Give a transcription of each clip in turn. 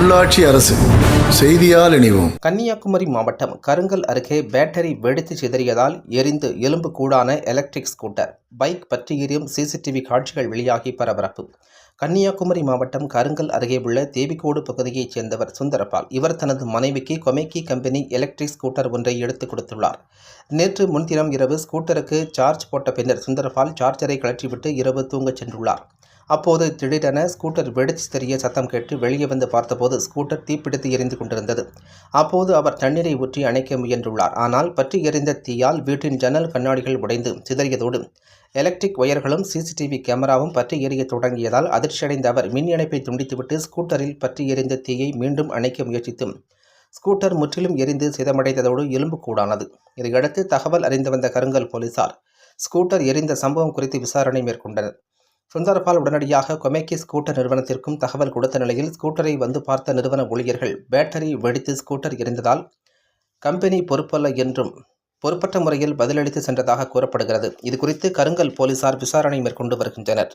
உள்ளாட்சி அரசு செய்தியால் இணைவோம். கன்னியாகுமரி மாவட்டம் கருங்கல் அருகே பேட்டரி வெடித்து சிதறியதால் எரிந்து எலும்பு கூடான எலக்ட்ரிக் ஸ்கூட்டர், பைக் பற்றி எரியும் சிசிடிவி காட்சிகள் வெளியாகி பரபரப்பு. கன்னியாகுமரி மாவட்டம் கருங்கல் அருகே உள்ள தேவிக்கோடு பகுதியைச் சேர்ந்தவர் சுந்தரபால். இவர் தனது மனைவிக்கு கொமேக்கி கம்பெனி எலக்ட்ரிக் ஸ்கூட்டர் ஒன்றை எடுத்துக் கொடுத்துள்ளார். நேற்று முன்தினம் இரவு ஸ்கூட்டருக்கு சார்ஜ் போட்ட பின்னர் சுந்தரபால் சார்ஜரை கழற்றிவிட்டு இரவு தூங்கச் சென்றுள்ளார். அப்போது திடீரென ஸ்கூட்டர் வெடித்து சிதறிய சத்தம் கேட்டு வெளியே வந்து பார்த்தபோது ஸ்கூட்டர் தீப்பிடித்து எரிந்து கொண்டிருந்தது. அப்போது அவர் தண்ணீரை ஊற்றி அணைக்க முயன்றுள்ளார். ஆனால் பற்றி எரிந்த தீயால் வீட்டின் ஜன்னல் கண்ணாடிகள் உடைந்து சிதறியதோடு எலக்ட்ரிக் ஒயர்களும் சிசிடிவி கேமராவும் பற்றி எரிய தொடங்கியதால் அதிர்ச்சியடைந்த அவர் மின் இணைப்பை துண்டித்துவிட்டு ஸ்கூட்டரில் பற்றி எரிந்த தீயை மீண்டும் அணைக்க முயற்சித்தும் ஸ்கூட்டர் முற்றிலும் எரிந்து சேதமடைந்ததோடு எலும்பு கூடானது. இதையடுத்து தகவல் அறிந்து வந்த கருங்கல் போலீசார் ஸ்கூட்டர் எரிந்த சம்பவம் குறித்து விசாரணை மேற்கொண்டனர். சுந்தரபால் உடனடியாக கொமேக்கி ஸ்கூட்டர் நிறுவனத்திற்கும் தகவல் கொடுத்த நிலையில் ஸ்கூட்டரை வந்து பார்த்த நிறுவன ஊழியர்கள் பேட்டரி வெடித்து ஸ்கூட்டர் எரிந்ததால் கம்பெனி பொறுப்பல்ல என்றும் பொறுப்பற்ற முறையில் பதிலளித்து சென்றதாக கூறப்படுகிறது. இதுகுறித்து கருங்கல் போலீசார் விசாரணை மேற்கொண்டு வருகின்றனர்.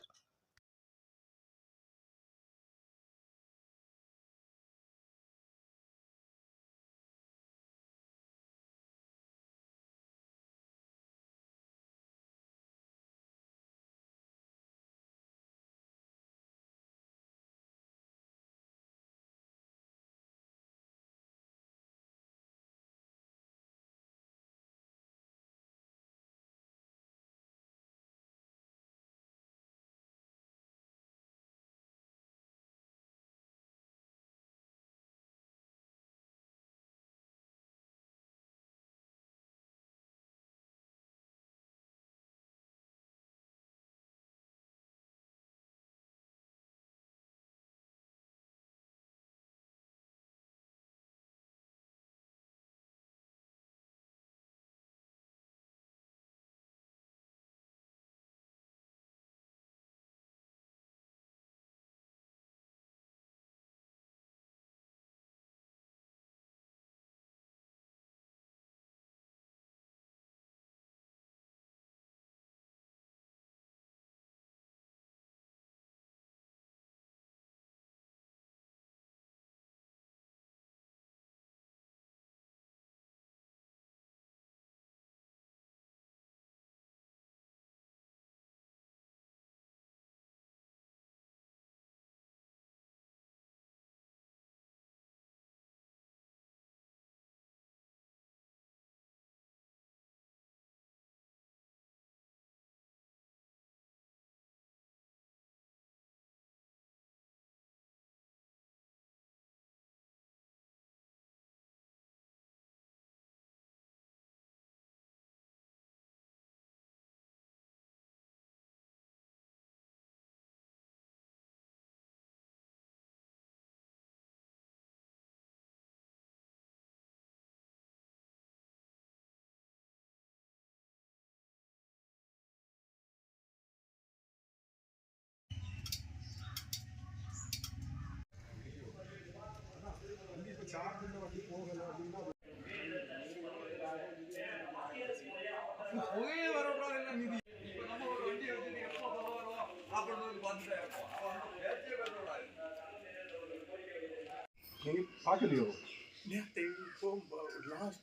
நீ பார்க்கலையோ? நேற்று இப்போ லாஸ்ட்